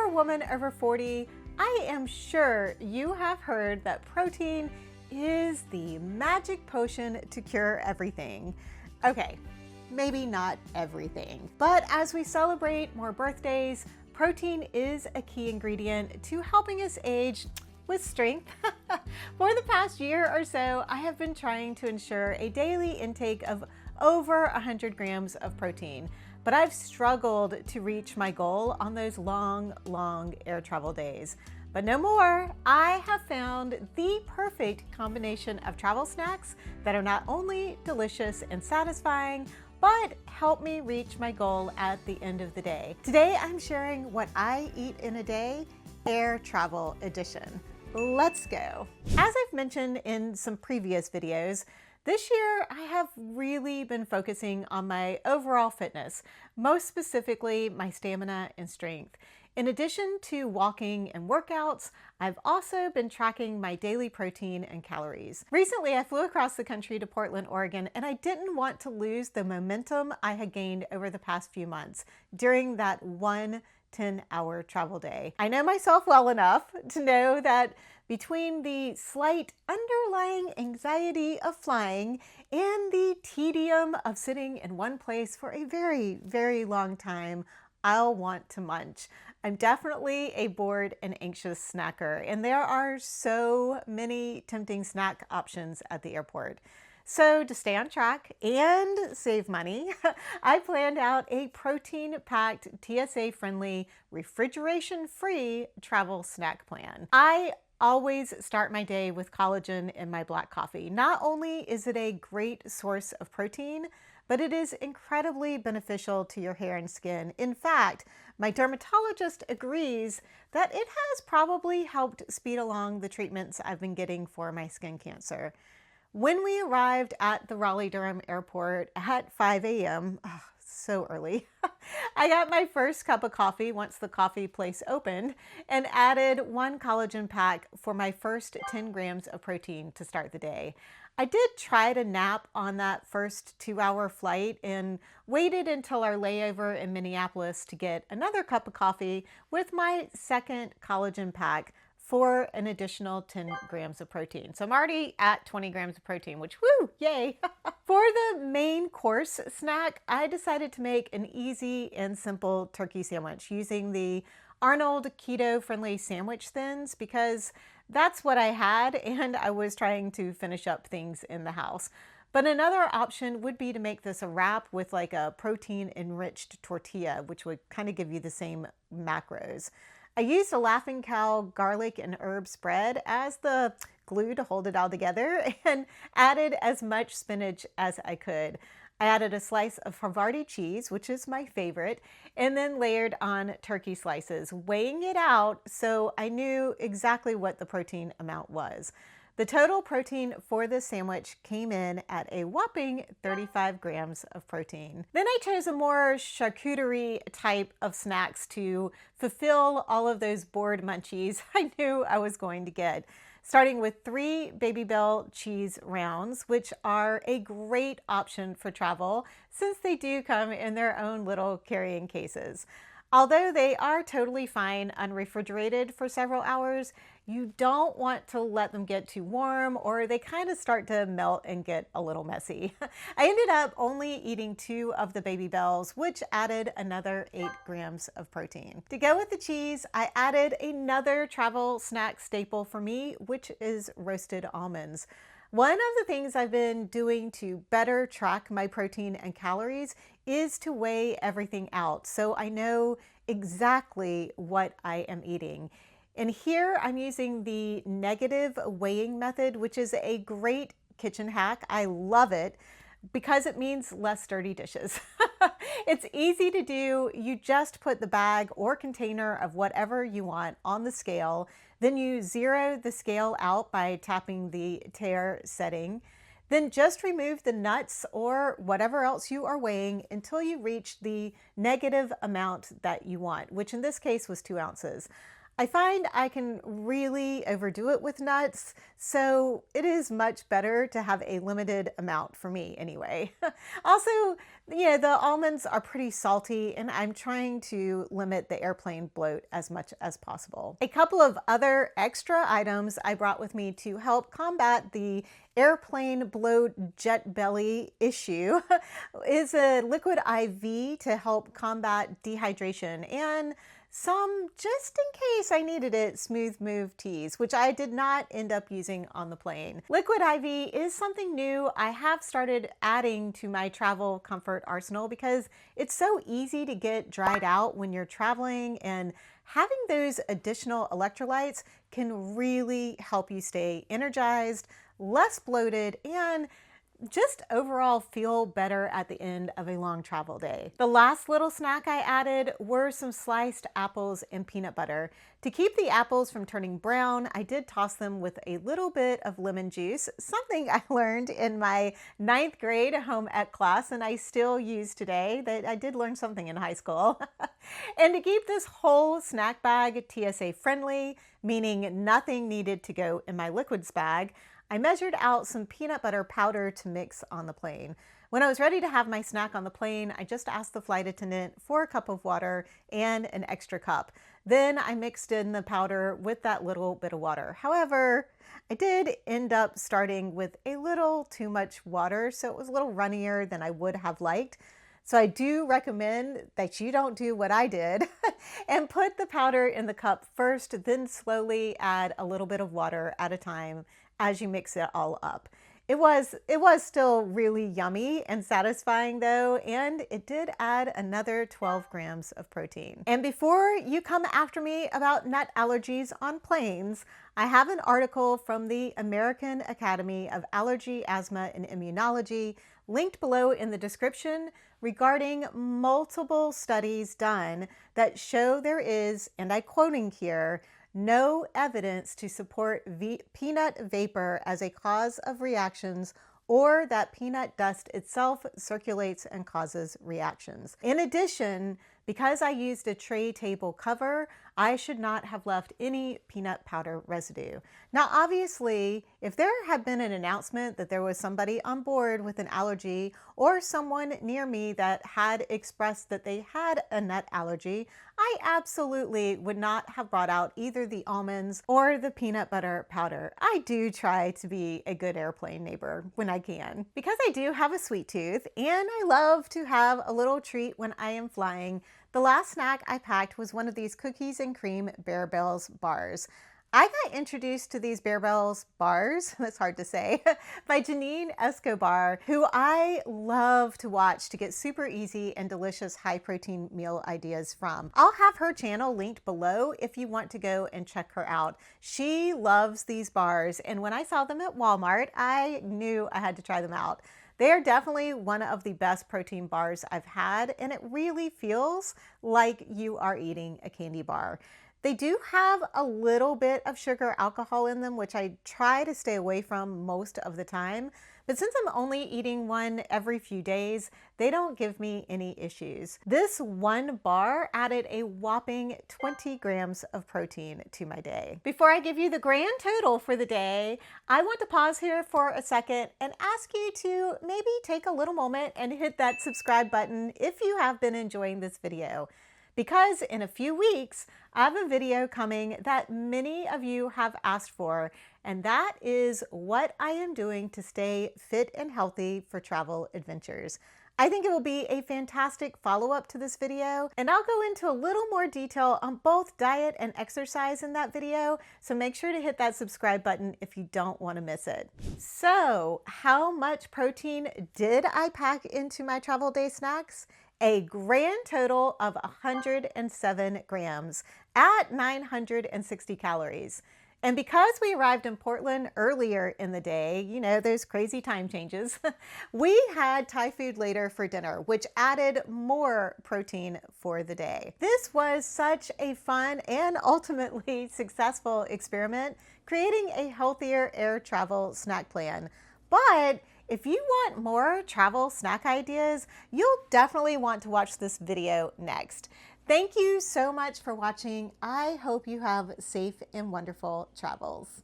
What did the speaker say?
you're a woman over 40, I am sure you have heard that protein is the magic potion to cure everything. Okay, maybe not everything, but as we celebrate more birthdays, protein is a key ingredient to helping us age with strength. For the past year or so, I have been trying to ensure a daily intake of over 100 grams of protein, but I've struggled to reach my goal on those long air travel days. But no more. I have found the perfect combination of travel snacks that are not only delicious and satisfying, but help me reach my goal at the end of the day. Today, I'm sharing what I eat in a day, air travel edition. Let's go. As I've mentioned in some previous videos, this year I have really been focusing on my overall fitness, most specifically my stamina and strength. In addition to walking and workouts, I've also been tracking my daily protein and calories. Recently, I flew across the country to Portland, Oregon, and I didn't want to lose the momentum I had gained over the past few months during that one 10-hour travel day. I know myself well enough to know that between the slight underlying anxiety of flying and the tedium of sitting in one place for a very long time, I'll want to munch. I'm definitely a bored and anxious snacker, and there are so many tempting snack options at the airport. So to stay on track and save money, I planned out a protein-packed, TSA-friendly, refrigeration-free travel snack plan. I always start my day with collagen in my black coffee. Not only is it a great source of protein, but it is incredibly beneficial to your hair and skin. In fact, my dermatologist agrees that it has probably helped speed along the treatments I've been getting for my skin cancer. When we arrived at the Raleigh-Durham airport at 5 a.m., so early, I got my first cup of coffee once the coffee place opened and added one collagen pack for my first 10 grams of protein to start the day. I did try to nap on that first 2-hour flight and waited until our layover in Minneapolis to get another cup of coffee with my second collagen pack for an additional 10 grams of protein. So I'm already at 20 grams of protein, which, woo, yay. For the main course snack, I decided to make an easy and simple turkey sandwich using the Arnold keto-friendly sandwich thins because that's what I had and I was trying to finish up things in the house. But another option would be to make this a wrap with like a protein-enriched tortilla, which would kind of give you the same macros. I used a Laughing Cow garlic and herb spread as the glue to hold it all together and added as much spinach as I could. I added a slice of Havarti cheese, which is my favorite, and then layered on turkey slices, weighing it out so I knew exactly what the protein amount was. The total protein for this sandwich came in at a whopping 35 grams of protein. Then I chose a more charcuterie type of snacks to fulfill all of those bored munchies I knew I was going to get, starting with 3 Babybel cheese rounds, which are a great option for travel since they do come in their own little carrying cases. Although they are totally fine unrefrigerated for several hours, you don't want to let them get too warm or they kind of start to melt and get a little messy. I ended up only eating 2 of the Babybels, which added another 8 grams of protein. To go with the cheese, I added another travel snack staple for me, which is roasted almonds. One of the things I've been doing to better track my protein and calories is to weigh everything out so I know exactly what I am eating. And here I'm using the negative weighing method, which is a great kitchen hack. I love it because it means less dirty dishes. It's easy to do. You just put the bag or container of whatever you want on the scale. Then you zero the scale out by tapping the tare setting. Then just remove the nuts or whatever else you are weighing until you reach the negative amount that you want, which in this case was 2 ounces. I find I can really overdo it with nuts, so it is much better to have a limited amount for me anyway. Also, You know, the almonds are pretty salty, and I'm trying to limit the airplane bloat as much as possible. A couple of other extra items I brought with me to help combat the airplane bloat jet belly issue is a liquid IV to help combat dehydration and some, just in case I needed it, smooth move teas, which I did not end up using on the plane. Liquid IV is something new I have started adding to my travel comfort arsenal because it's so easy to get dried out when you're traveling, and having those additional electrolytes can really help you stay energized, less bloated, and just overall feel better at the end of a long travel day. The last little snack I added were some sliced apples and peanut butter. To keep the apples from turning brown, I did toss them with a little bit of lemon juice, something I learned in my 9th grade home ec class and I still use today. That I did learn something in high school. And to keep this whole snack bag TSA-friendly, meaning nothing needed to go in my liquids bag, I measured out some peanut butter powder to mix on the plane. When I was ready to have my snack on the plane, I just asked the flight attendant for a cup of water and an extra cup. Then I mixed in the powder with that little bit of water. However, I did end up starting with a little too much water, so it was a little runnier than I would have liked. So I do recommend that you don't do what I did and put the powder in the cup first, then slowly add a little bit of water at a time as you mix it all up. It was still really yummy and satisfying though, and it did add another 12 grams of protein. And before you come after me about nut allergies on planes, I have an article from the American Academy of Allergy, Asthma, and Immunology linked below in the description regarding multiple studies done that show there is, and I'm quoting here, no evidence to support peanut vapor as a cause of reactions or that peanut dust itself circulates and causes reactions. In addition, because I used a tray table cover, I should not have left any peanut powder residue. Now, obviously, if there had been an announcement that there was somebody on board with an allergy or someone near me that had expressed that they had a nut allergy, I absolutely would not have brought out either the almonds or the peanut butter powder. I do try to be a good airplane neighbor when I can. Because I do have a sweet tooth and I love to have a little treat when I am flying, the last snack I packed was one of these cookies and cream Bear Bells bars. I got introduced to these Bear Bells bars, that's hard to say, by Jeanine Escobar, who I love to watch to get super easy and delicious high protein meal ideas from. I'll have her channel linked below if you want to go and check her out. She loves these bars, and when I saw them at Walmart, I knew I had to try them out. They are definitely one of the best protein bars I've had, and it really feels like you are eating a candy bar. They do have a little bit of sugar alcohol in them, which I try to stay away from most of the time. But since I'm only eating one every few days, they don't give me any issues. This one bar added a whopping 20 grams of protein to my day. Before I give you the grand total for the day, I want to pause here for a second and ask you to maybe take a little moment and hit that subscribe button if you have been enjoying this video. Because in a few weeks, I have a video coming that many of you have asked for, and that is what I am doing to stay fit and healthy for travel adventures. I think it will be a fantastic follow-up to this video, and I'll go into a little more detail on both diet and exercise in that video, so make sure to hit that subscribe button if you don't want to miss it. So, how much protein did I pack into my travel day snacks? A grand total of 107 grams at 960 calories. And because we arrived in Portland earlier in the day, you know, those crazy time changes, we had Thai food later for dinner, which added more protein for the day. This was such a fun and ultimately successful experiment, creating a healthier air travel snack plan. But if you want more travel snack ideas, you'll definitely want to watch this video next. Thank you so much for watching. I hope you have safe and wonderful travels.